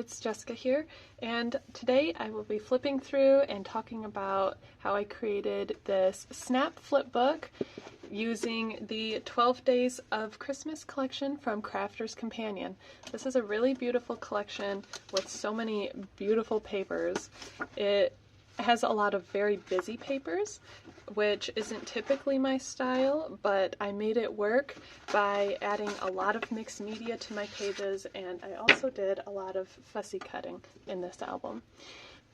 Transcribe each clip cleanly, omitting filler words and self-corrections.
it's Jessica here, and today I will be flipping through and talking about how I created this snap flip book using the 12 Days of Christmas collection from Crafter's Companion. This is a really beautiful collection with so many beautiful papers. It has a lot of very busy papers, which isn't typically my style, but I made it work by adding a lot of mixed media to my pages, and I also did a lot of fussy cutting in this album.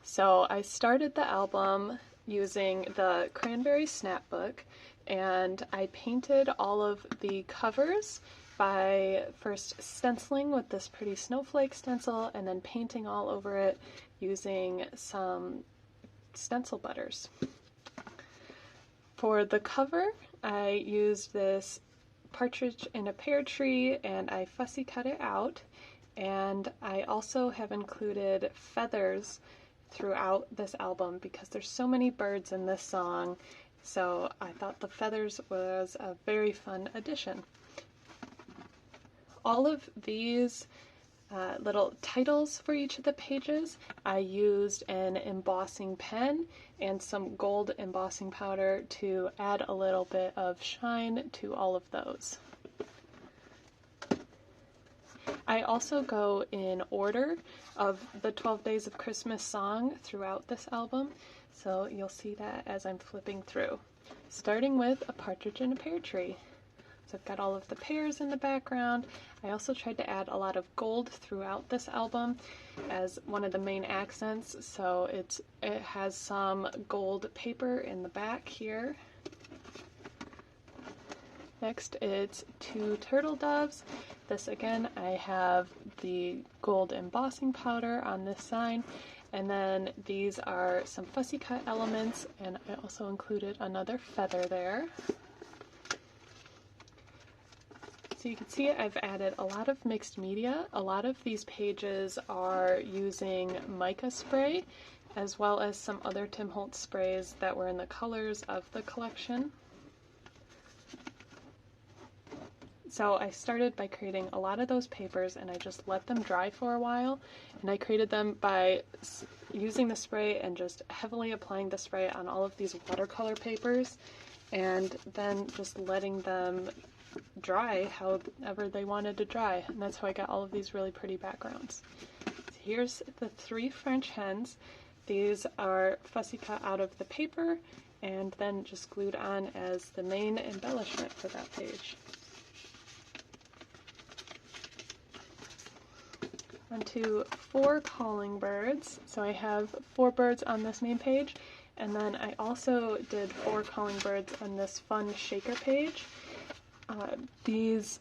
So I started the album using the Cranberry Snapbook, and I painted all of the covers by first stenciling with this pretty snowflake stencil and then painting all over it using some stencil butters. For the cover, I used this partridge in a pear tree and I fussy cut it out, and I also have included feathers throughout this album because there's so many birds in this song, so I thought the feathers was a very fun addition. All of these little titles for each of the pages, I used an embossing pen and some gold embossing powder to add a little bit of shine to all of those. I also go in order of the 12 Days of Christmas song throughout this album, so you'll see that as I'm flipping through. Starting with A Partridge in a Pear Tree. So I've got all of the pears in the background. I also tried to add a lot of gold throughout this album as one of the main accents, so it has some gold paper in the back here. Next, it's two turtle doves. This again, I have the gold embossing powder on this sign, and then these are some fussy cut elements, and I also included another feather there. So you can see I've added a lot of mixed media. A lot of these pages are using mica spray, as well as some other Tim Holtz sprays that were in the colors of the collection. So I started by creating a lot of those papers and I just let them dry for a while, and I created them by using the spray and just heavily applying the spray on all of these watercolor papers and then just letting them dry however they wanted to dry, and that's how I got all of these really pretty backgrounds. So here's the three French hens. These are fussy cut out of the paper and then just glued on as the main embellishment for that page. Onto four calling birds. So I have four birds on this main page, and then I also did four calling birds on this fun shaker page. These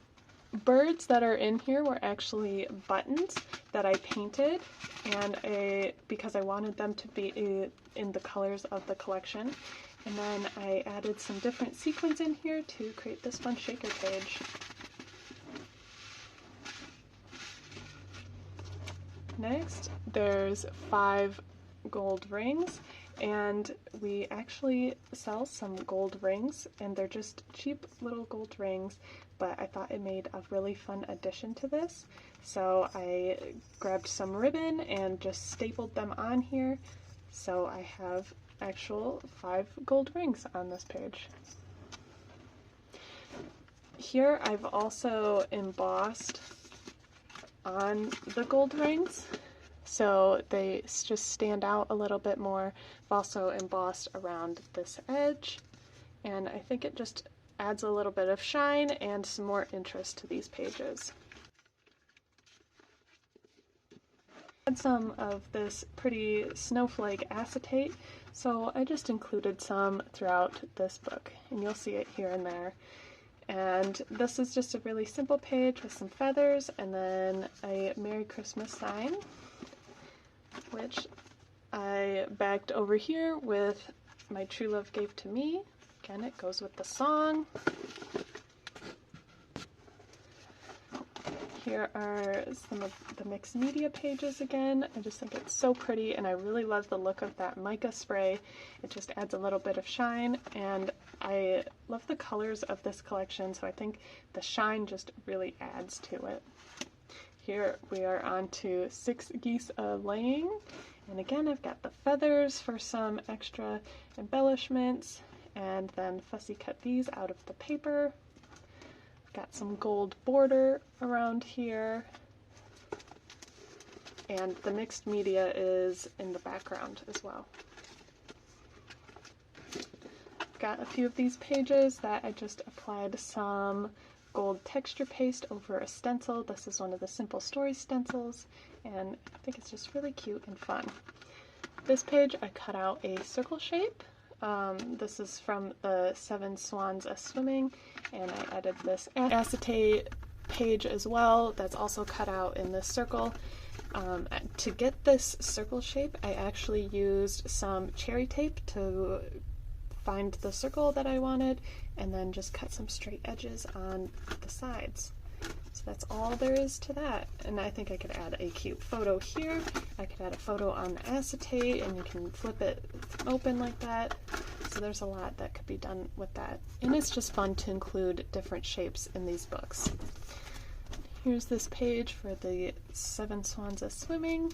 birds that are in here were actually buttons that I painted, and because I wanted them to be in the colors of the collection. And then I added some different sequins in here to create this fun shaker page. Next, there's 5 gold rings, and we actually sell some gold rings, and they're just cheap little gold rings, but I thought it made a really fun addition to this. So I grabbed some ribbon and just stapled them on here, so I have actual 5 gold rings on this page. Here I've also embossed on the gold rings, so they just stand out a little bit more. I've also embossed around this edge, and I think it just adds a little bit of shine and some more interest to these pages. I had some of this pretty snowflake acetate, so I just included some throughout this book, and you'll see it here and there. And this is just a really simple page with some feathers and then a Merry Christmas sign, which I bagged over here with My True Love Gave to Me. Again, it goes with the song. Here are some of the mixed media pages again. I just think it's so pretty, and I really love the look of that mica spray. It just adds a little bit of shine, and I love the colors of this collection, so I think the shine just really adds to it. Here we are on to 6 Geese A-Laying. And again, I've got the feathers for some extra embellishments, and then fussy cut these out of the paper. I've got some gold border around here, and the mixed media is in the background as well. I've got a few of these pages that I just applied some gold texture paste over a stencil. This is one of the Simple Stories stencils, and I think it's just really cute and fun. This page I cut out a circle shape. This is from the 7 Swans A-Swimming, and I added this acetate page as well that's also cut out in this circle. To get this circle shape, I actually used some cherry tape to find the circle that I wanted, and then just cut some straight edges on the sides. So that's all there is to that. And I think I could add a cute photo here. I could add a photo on the acetate, and you can flip it open like that. So there's a lot that could be done with that. And it's just fun to include different shapes in these books. Here's this page for the 7 Swans A-Swimming.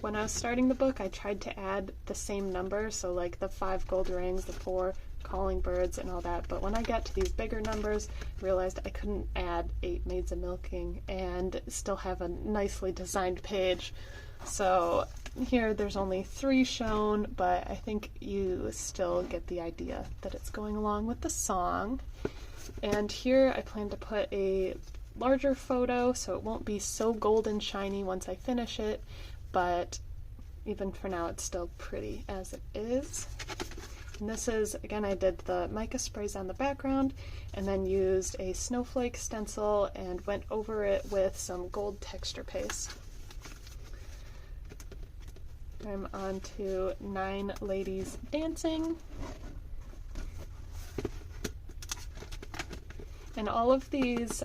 When I was starting the book, I tried to add the same number, so like the 5 gold rings, the 4 calling birds, and all that, but when I got to these bigger numbers, I realized I couldn't add 8 maids a milking and still have a nicely designed page. So here there's only 3 shown, but I think you still get the idea that it's going along with the song. And here I plan to put a larger photo so it won't be so golden shiny once I finish it, but even for now it's still pretty as it is. And this is, again, I did the mica sprays on the background and then used a snowflake stencil and went over it with some gold texture paste. I'm on to 9 Ladies Dancing. And all of these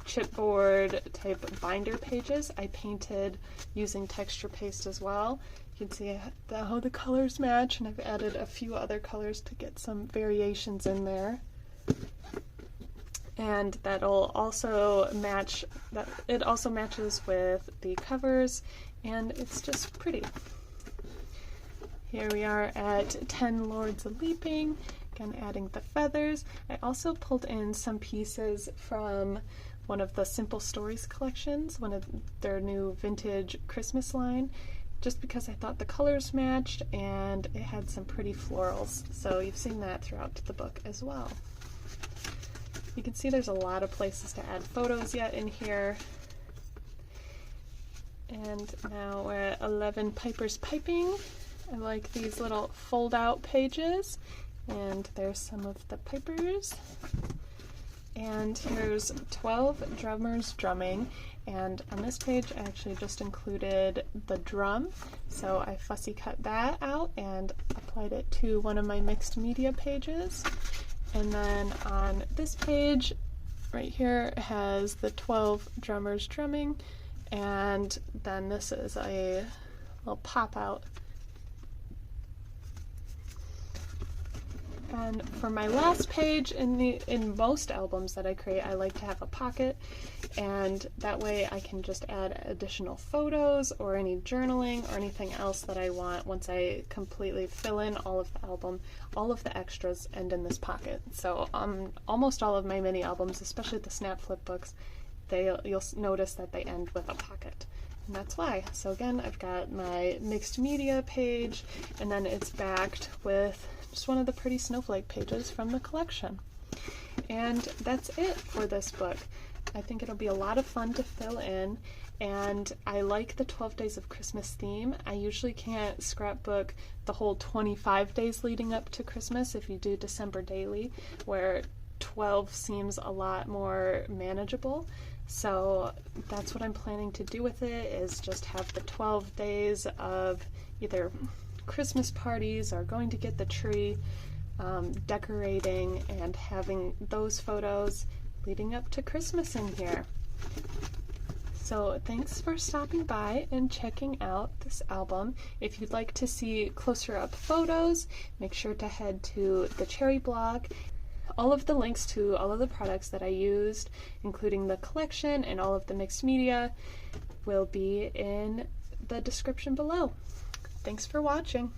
chipboard type binder pages I painted using texture paste as well. You can see how the colors match, and I've added a few other colors to get some variations in there. And that'll also match, it also matches with the covers, and it's just pretty. Here we are at 10 Lords A-Leaping, again adding the feathers. I also pulled in some pieces from one of the Simple Stories collections, one of their new vintage Christmas line, just because I thought the colors matched and it had some pretty florals. So you've seen that throughout the book as well. You can see there's a lot of places to add photos yet in here. And now we're at 11 Pipers Piping. I like these little fold-out pages, and there's some of the pipers. And here's 12 drummers drumming, and on this page I actually just included the drum, so I fussy cut that out and applied it to one of my mixed media pages. And then on this page right here it has the 12 drummers drumming, and then this is a little pop out. And for my last page, in most albums that I create, I like to have a pocket, and that way I can just add additional photos or any journaling or anything else that I want. Once I completely fill in all of the album, all of the extras end in this pocket. So almost all of my mini albums, especially the snap flip books, you'll notice that they end with a pocket. And that's why. So again, I've got my mixed media page, and then it's backed with just one of the pretty snowflake pages from the collection. And that's it for this book. I think it'll be a lot of fun to fill in, and I like the 12 Days of Christmas theme. I usually can't scrapbook the whole 25 days leading up to Christmas if you do December daily, where 12 seems a lot more manageable. So that's what I'm planning to do with it, is just have the 12 days of either Christmas parties or going to get the tree, decorating, and having those photos leading up to Christmas in here. So thanks for stopping by and checking out this album. If you'd like to see closer up photos, make sure to head to the Cherry blog. All of the links to all of the products that I used, including the collection and all of the mixed media, will be in the description below. Thanks for watching.